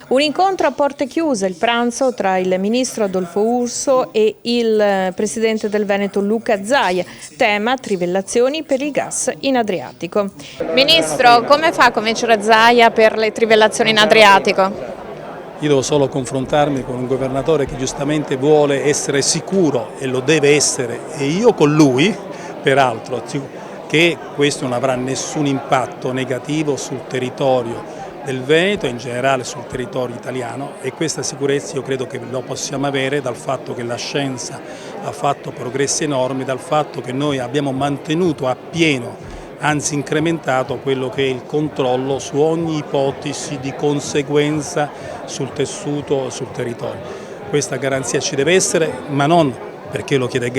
Un incontro a porte chiuse, il pranzo tra il ministro Adolfo Urso e il presidente del Veneto Luca Zaia, tema trivellazioni per il gas in Adriatico. Ministro, come fa a convincere Zaia per le trivellazioni in Adriatico? Io devo solo confrontarmi con un governatore che giustamente vuole essere sicuro e lo deve essere, e io con lui, peraltro, che questo non avrà nessun impatto negativo sul territorio del Veneto e in generale sul territorio italiano, e questa sicurezza io credo che lo possiamo avere dal fatto che la scienza ha fatto progressi enormi, dal fatto che noi abbiamo mantenuto appieno, anzi incrementato quello che è il controllo su ogni ipotesi di conseguenza sul tessuto, sul territorio. Questa garanzia ci deve essere, ma non perché lo chiede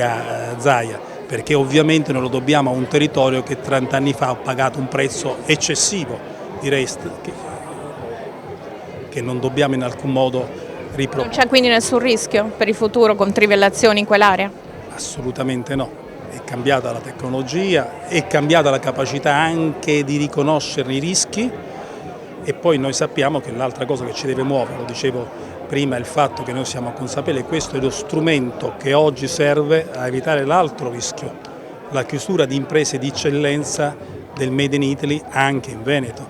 Zaia, perché ovviamente noi lo dobbiamo a un territorio che 30 anni fa ha pagato un prezzo eccessivo, direi che non dobbiamo in alcun modo riproporre. Non c'è quindi nessun rischio per il futuro con trivellazioni in quell'area? Assolutamente no. È cambiata la tecnologia, è cambiata la capacità anche di riconoscere i rischi, e poi noi sappiamo che l'altra cosa che ci deve muovere, lo dicevo prima, è il fatto che noi siamo consapevoli che questo è lo strumento che oggi serve a evitare l'altro rischio, la chiusura di imprese di eccellenza del Made in Italy anche in Veneto,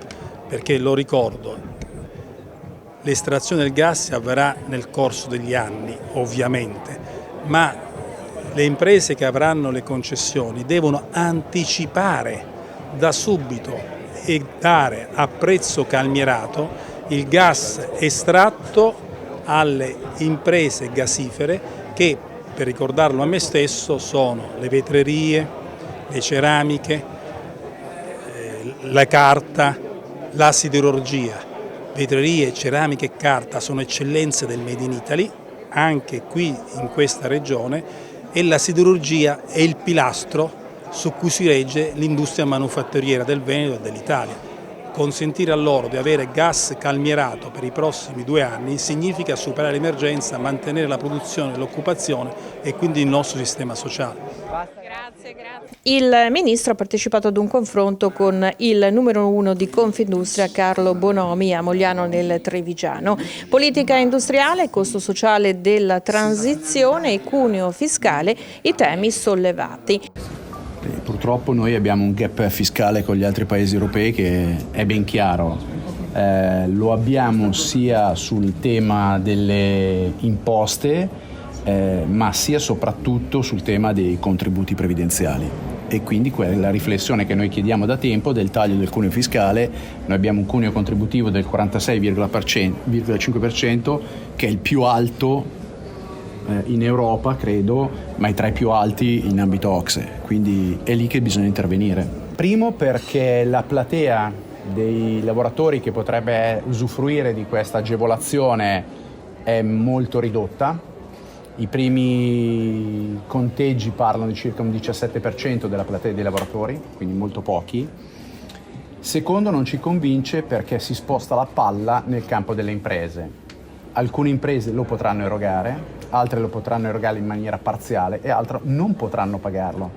perché lo ricordo, l'estrazione del gas si avverrà nel corso degli anni ovviamente, ma le imprese che avranno le concessioni devono anticipare da subito e dare a prezzo calmierato il gas estratto alle imprese gasifere che, per ricordarlo a me stesso, sono le vetrerie, le ceramiche, la carta, la siderurgia. Vetrerie, ceramiche e carta sono eccellenze del Made in Italy, anche qui in questa regione, e la siderurgia è il pilastro su cui si regge l'industria manufatturiera del Veneto e dell'Italia. Consentire a loro di avere gas calmierato per i prossimi 2 anni significa superare l'emergenza, mantenere la produzione e l'occupazione e quindi il nostro sistema sociale. Grazie. Il ministro ha partecipato ad un confronto con il numero 1 di Confindustria Carlo Bonomi a Mogliano nel Trevigiano. Politica industriale, costo sociale della transizione e cuneo fiscale, i temi sollevati. Purtroppo noi abbiamo un gap fiscale con gli altri paesi europei che è ben chiaro. Lo abbiamo sia sul tema delle imposte, ma sia soprattutto sul tema dei contributi previdenziali. E quindi quella riflessione che noi chiediamo da tempo del taglio del cuneo fiscale. Noi abbiamo un cuneo contributivo del 46,5%, che è il più alto in Europa, credo, ma è tra i più alti in ambito OCSE, quindi è lì che bisogna intervenire. Primo perché la platea dei lavoratori che potrebbe usufruire di questa agevolazione è molto ridotta. I primi conteggi parlano di circa un 17% della platea dei lavoratori, quindi molto pochi. Secondo, non ci convince perché si sposta la palla nel campo delle imprese. Alcune imprese lo potranno erogare, altre lo potranno erogare in maniera parziale e altre non potranno pagarlo.